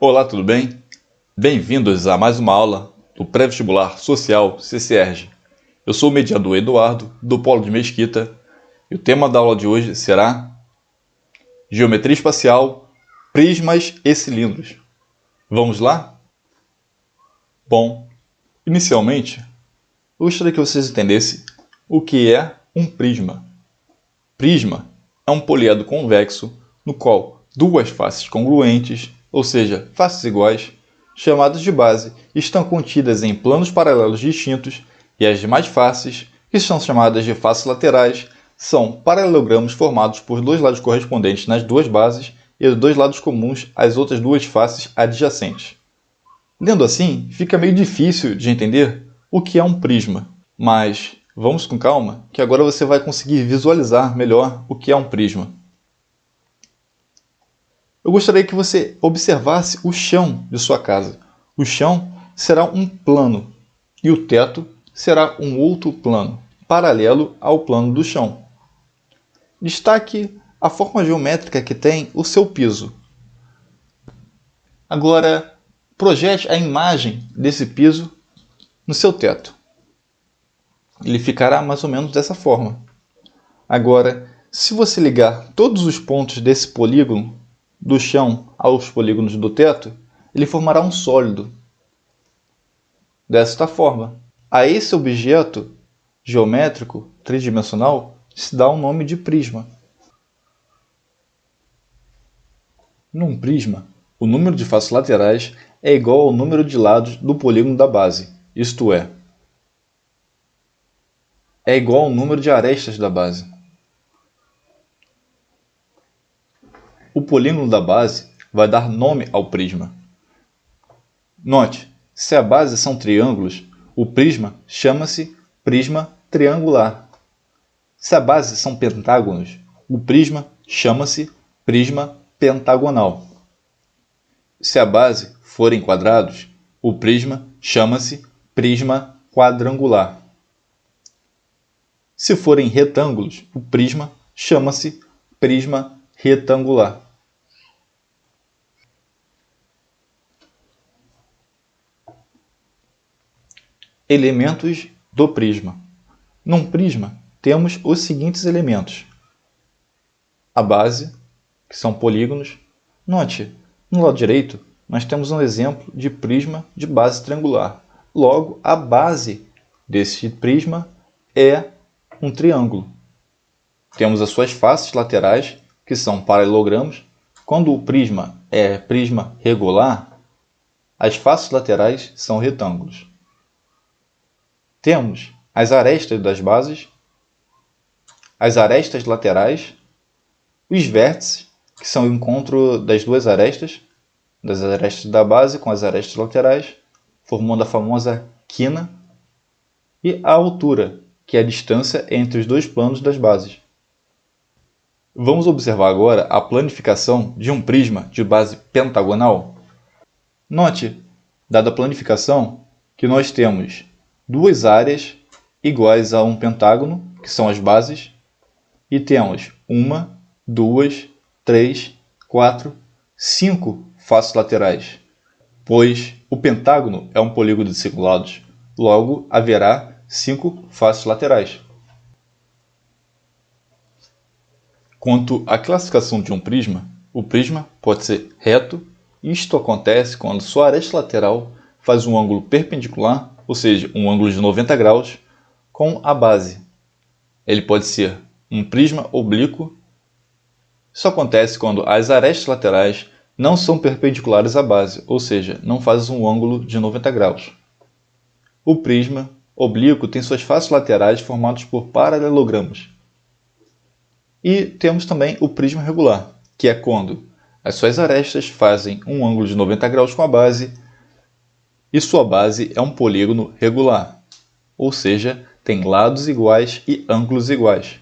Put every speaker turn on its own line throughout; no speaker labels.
Olá, tudo bem? Bem-vindos a mais uma aula do Pré-Vestibular Social CCERJ. Eu sou o mediador Eduardo, do Polo de Mesquita, e o tema da aula de hoje será Geometria Espacial, Prismas e Cilindros. Vamos lá? Bom, inicialmente, eu gostaria que vocês entendessem o que é um prisma. Prisma é um poliedro convexo no qual duas faces congruentes, ou seja, faces iguais, chamadas de base, estão contidas em planos paralelos distintos e as demais faces, que são chamadas de faces laterais, são paralelogramas formados por dois lados correspondentes nas duas bases e os dois lados comuns às outras duas faces adjacentes. Lendo assim, fica meio difícil de entender o que é um prisma, mas vamos com calma, que agora você vai conseguir visualizar melhor o que é um prisma. Eu gostaria que você observasse o chão de sua casa. O chão será um plano e o teto será um outro plano, paralelo ao plano do chão. Destaque a forma geométrica que tem o seu piso. Agora, projete a imagem desse piso no seu teto. Ele ficará mais ou menos dessa forma. Agora, se você ligar todos os pontos desse polígono, do chão aos polígonos do teto, ele formará um sólido. Desta forma, a esse objeto geométrico tridimensional se dá o nome de prisma. Num prisma, o número de faces laterais é igual ao número de lados do polígono da base, isto é igual ao número de arestas da base. O polígono da base vai dar nome ao prisma. Note, se a base são triângulos, o prisma chama-se prisma triangular. Se a base são pentágonos, o prisma chama-se prisma pentagonal. Se a base forem quadrados, o prisma chama-se prisma quadrangular. Se forem retângulos, o prisma chama-se prisma retangular. Elementos do prisma. Num prisma, temos os seguintes elementos. A base, que são polígonos. Note, no lado direito, nós temos um exemplo de prisma de base triangular. Logo, a base desse prisma é um triângulo. Temos as suas faces laterais, que são paralelogramos. Quando o prisma é prisma regular, as faces laterais são retângulos. Temos as arestas das bases, as arestas laterais, os vértices, que são o encontro das duas arestas, das arestas da base com as arestas laterais, formando a famosa quina, e a altura, que é a distância entre os dois planos das bases. Vamos observar agora a planificação de um prisma de base pentagonal. Note, dada a planificação, que nós temos duas áreas iguais a um pentágono, que são as bases, e temos 1, 2, 3, 4, 5 faces laterais, pois o pentágono é um polígono de 5 lados, logo haverá 5 faces laterais. Quanto à classificação de um prisma, o prisma pode ser reto, e isto acontece quando sua aresta lateral faz um ângulo perpendicular, ou seja, um ângulo de 90 graus, com a base. Ele pode ser um prisma oblíquo. Isso acontece quando as arestas laterais não são perpendiculares à base, ou seja, não fazem um ângulo de 90 graus. O prisma oblíquo tem suas faces laterais formadas por paralelogramas. E temos também o prisma regular, que é quando as suas arestas fazem um ângulo de 90 graus com a base e sua base é um polígono regular, ou seja, tem lados iguais e ângulos iguais.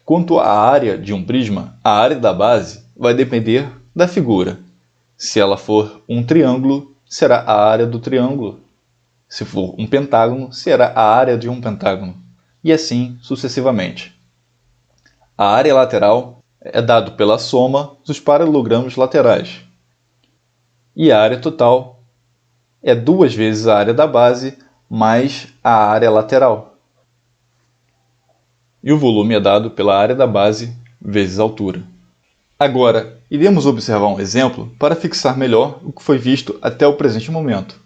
Quanto à área de um prisma, a área da base vai depender da figura. Se ela for um triângulo, será a área do triângulo. Se for um pentágono, será a área de um pentágono. E assim sucessivamente. A área lateral é dado pela soma dos paralelogramos laterais. E a área total é 2 vezes a área da base mais a área lateral. E o volume é dado pela área da base vezes a altura. Agora, iremos observar um exemplo para fixar melhor o que foi visto até o presente momento.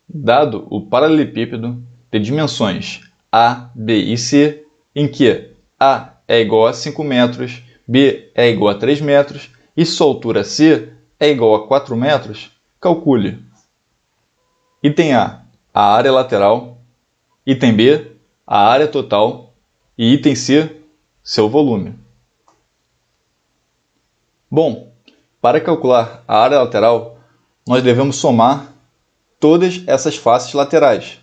Dado o paralelepípedo de dimensões A, B e C, em que A é igual a 5 metros, B é igual a 3 metros e sua altura C é igual a 4 metros, calcule. Item A, a área lateral. Item B, a área total. E item C, seu volume. Bom, para calcular a área lateral, nós devemos somar todas essas faces laterais.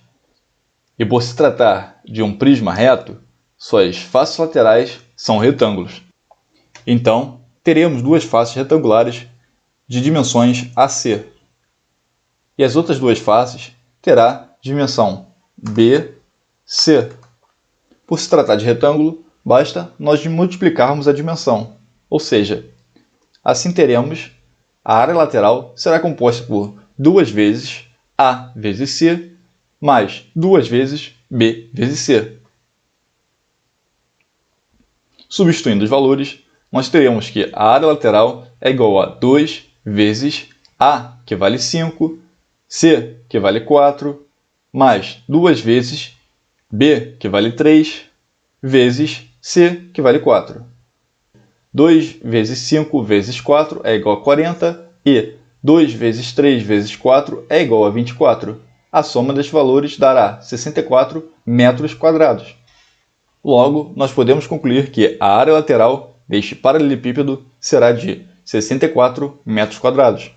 E por se tratar de um prisma reto, suas faces laterais são retângulos. Então, teremos duas faces retangulares de dimensões AC. E as outras duas faces terá dimensão BC. Por se tratar de retângulo, basta nós multiplicarmos a dimensão, ou seja, assim teremos a área lateral será composta por 2 vezes A vezes C, mais 2 vezes B vezes C. Substituindo os valores, nós teremos que a área lateral é igual a 2 vezes A, que vale 5, C, que vale 4, mais 2 vezes B, que vale 3, vezes C, que vale 4. 2 vezes 5 vezes 4 é igual a 40 e 2 vezes 3 vezes 4 é igual a 24. A soma destes valores dará 64 metros quadrados. Logo, nós podemos concluir que a área lateral deste paralelepípedo será de 64 metros quadrados.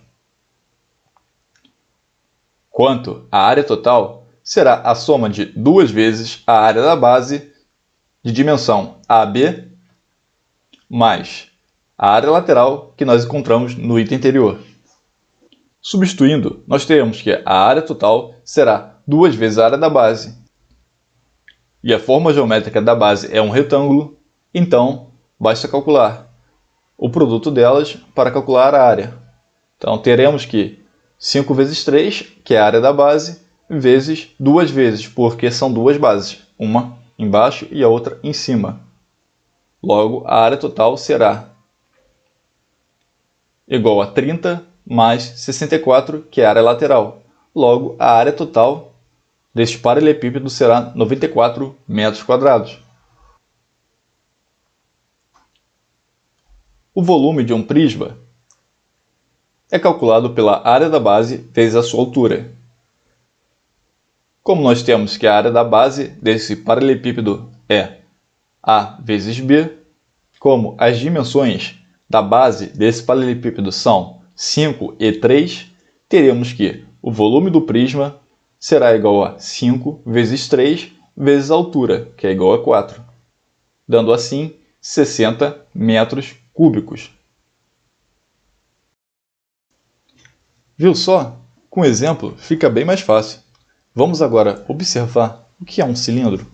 Quanto à área total, será a soma de 2 vezes a área da base de dimensão AB mais a área lateral que nós encontramos no item anterior. Substituindo, nós teremos que a área total será 2 vezes a área da base. E a forma geométrica da base é um retângulo, então basta calcular o produto delas para calcular a área. Então teremos que 5 vezes 3, que é a área da base, vezes 2 vezes, porque são duas bases, uma embaixo e a outra em cima. Logo, a área total será igual a 30 mais 64, que é a área lateral. Logo, a área total deste paralelepípedo será 94 metros quadrados. O volume de um prisma é calculado pela área da base vezes a sua altura. Como nós temos que a área da base desse paralelepípedo é A vezes B, como as dimensões da base desse paralelepípedo são 5 e 3, teremos que o volume do prisma será igual a 5 vezes 3 vezes a altura, que é igual a 4, dando assim 60 metros cúbicos. Viu só? Com o exemplo fica bem mais fácil. Vamos agora observar o que é um cilindro.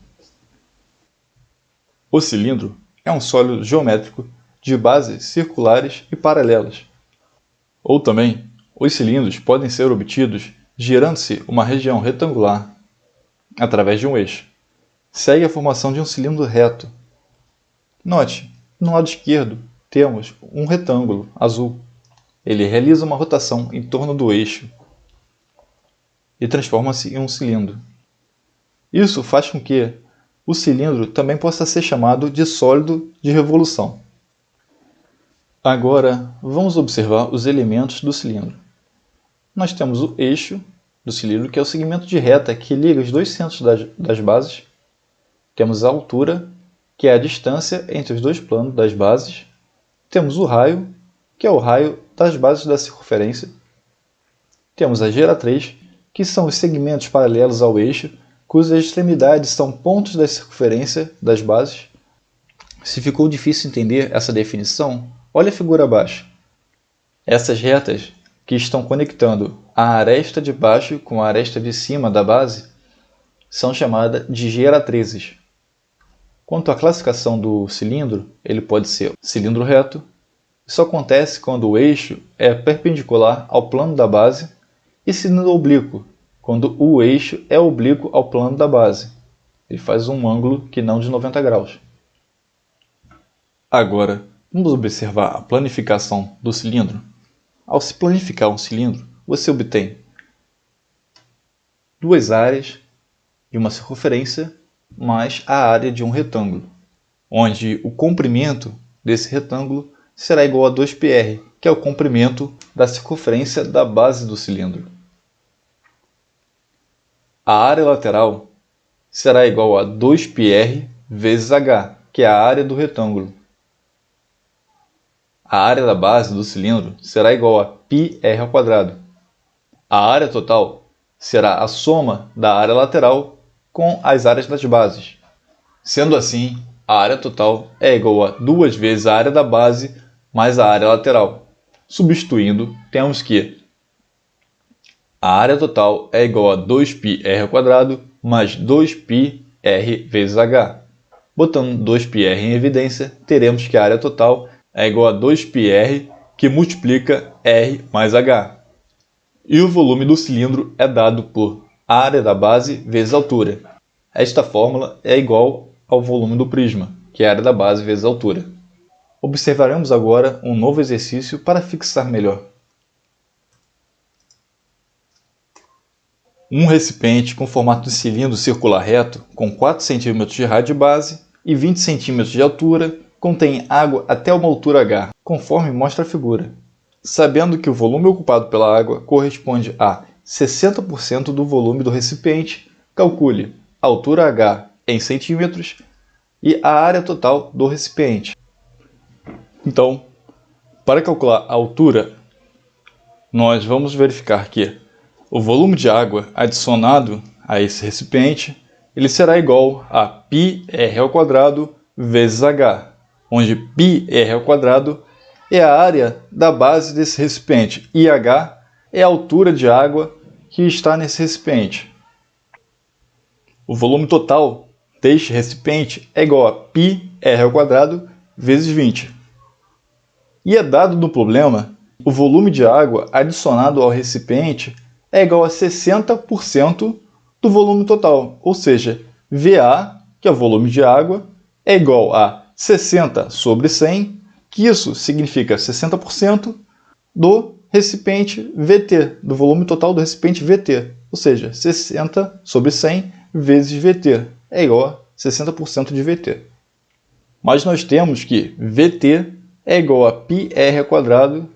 O cilindro é um sólido geométrico de bases circulares e paralelas. Ou também, os cilindros podem ser obtidos gerando-se uma região retangular através de um eixo. Segue a formação de um cilindro reto. Note, no lado esquerdo temos um retângulo azul. Ele realiza uma rotação em torno do eixo e transforma-se em um cilindro. Isso faz com que o cilindro também possa ser chamado de sólido de revolução. Agora, vamos observar os elementos do cilindro. Nós temos o eixo do cilindro, que é o segmento de reta que liga os dois centros das bases. Temos a altura, que é a distância entre os dois planos das bases. Temos o raio, que é o raio das bases da circunferência. Temos a geratriz, que são os segmentos paralelos ao eixo, cujas extremidades são pontos da circunferência das bases. Se ficou difícil entender essa definição, olha a figura abaixo. Essas retas que estão conectando a aresta de baixo com a aresta de cima da base são chamadas de geratrizes. Quanto à classificação do cilindro, ele pode ser cilindro reto. Isso acontece quando o eixo é perpendicular ao plano da base, e cilindro oblíquo, quando o eixo é oblíquo ao plano da base. Ele faz um ângulo que não de 90 graus. Agora, vamos observar a planificação do cilindro. Ao se planificar um cilindro, você obtém duas áreas de uma circunferência mais a área de um retângulo, onde o comprimento desse retângulo será igual a 2πr, que é o comprimento da circunferência da base do cilindro. A área lateral será igual a 2πr vezes h, que é a área do retângulo. A área da base do cilindro será igual a πr². A área total será a soma da área lateral com as áreas das bases. Sendo assim, a área total é igual a 2 vezes a área da base mais a área lateral. Substituindo, temos que a área total é igual a 2πr² mais 2πr vezes h. Botando 2πr em evidência, teremos que a área total é igual a 2πr, que multiplica r mais h. E o volume do cilindro é dado por área da base vezes altura. Esta fórmula é igual ao volume do prisma, que é a área da base vezes altura. Observaremos agora um novo exercício para fixar melhor. Um recipiente com formato de cilindro circular reto, com 4 cm de raio de base e 20 cm de altura, contém água até uma altura h, conforme mostra a figura. Sabendo que o volume ocupado pela água corresponde a 60% do volume do recipiente, calcule a altura h em centímetros e a área total do recipiente. Então, para calcular a altura, nós vamos verificar que o volume de água adicionado a esse recipiente ele será igual a πr² vezes h, onde πr² é a área da base desse recipiente e h é a altura de água que está nesse recipiente. O volume total deste recipiente é igual a πr² vezes 20. E é dado no problema, o volume de água adicionado ao recipiente é igual a 60% do volume total, ou seja, VA, que é o volume de água, é igual a 60 sobre 100, que isso significa 60% do recipiente VT, do volume total do recipiente VT, ou seja, 60 sobre 100 vezes VT, é igual a 60% de VT. Mas nós temos que VT é igual a πr²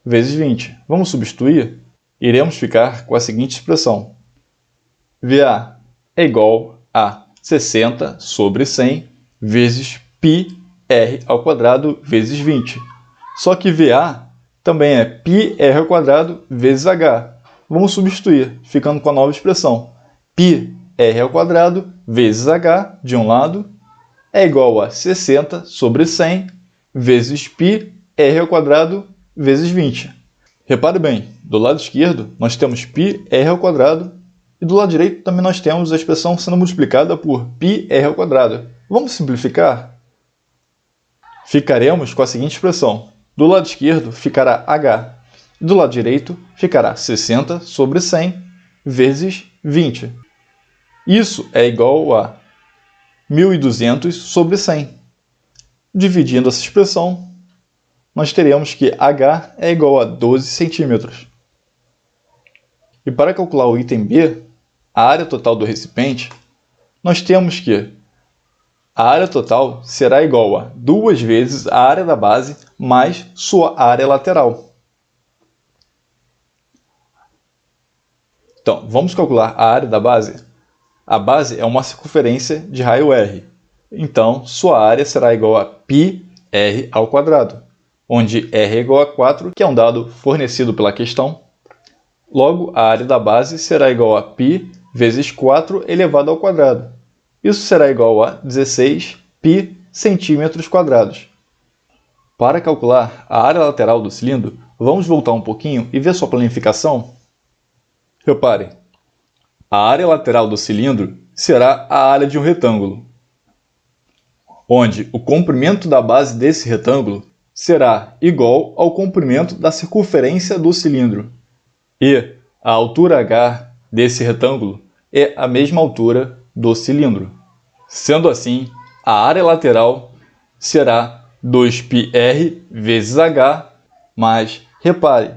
vezes 20. Vamos substituir? Iremos ficar com a seguinte expressão. VA é igual a 60 sobre 100 vezes πr² vezes 20. Só que VA também é πr² vezes h. Vamos substituir, ficando com a nova expressão. πr² vezes h, de um lado, é igual a 60 sobre 100 vezes πr² vezes 20. Repare bem, do lado esquerdo nós temos πr² e do lado direito também nós temos a expressão sendo multiplicada por πr². Vamos simplificar? Ficaremos com a seguinte expressão. Do lado esquerdo ficará h e do lado direito ficará 60 sobre 100 vezes 20. Isso é igual a 1.200 sobre 100. Dividindo essa expressão, nós teremos que h é igual a 12 centímetros. E para calcular o item B, a área total do recipiente, nós temos que a área total será igual a 2 vezes a área da base mais sua área lateral. Então, vamos calcular a área da base? A base é uma circunferência de raio R. Então, sua área será igual a πr², onde r é igual a 4, que é um dado fornecido pela questão. Logo, a área da base será igual a π vezes 4 elevado ao quadrado. Isso será igual a 16 π centímetros quadrados. Para calcular a área lateral do cilindro, vamos voltar um pouquinho e ver sua planificação? Reparem, a área lateral do cilindro será a área de um retângulo. onde o comprimento da base desse retângulo será igual ao comprimento da circunferência do cilindro. E a altura h desse retângulo é a mesma altura do cilindro. Sendo assim, a área lateral será 2πr vezes h, mas repare,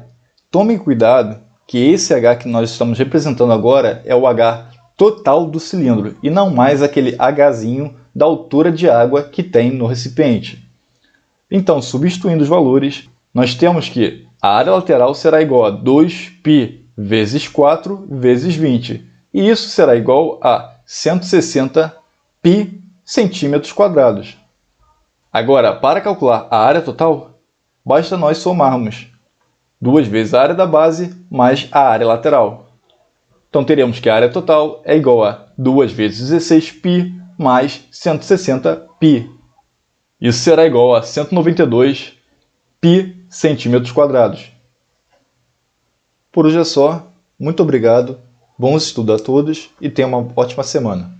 tome cuidado que esse h que nós estamos representando agora é o h total do cilindro e não mais aquele hzinho da altura de água que tem no recipiente. Então, substituindo os valores, nós temos que a área lateral será igual a 2π vezes 4 vezes 20, e isso será igual a 160 π centímetros quadrados. Agora, para calcular a área total, basta nós somarmos 2 vezes a área da base mais a área lateral. Então, teremos que a área total é igual a 2 vezes 16π mais 160π. Isso será igual a 192 π centímetros quadrados. Por hoje é só. Muito obrigado, bons estudos a todos e tenham uma ótima semana.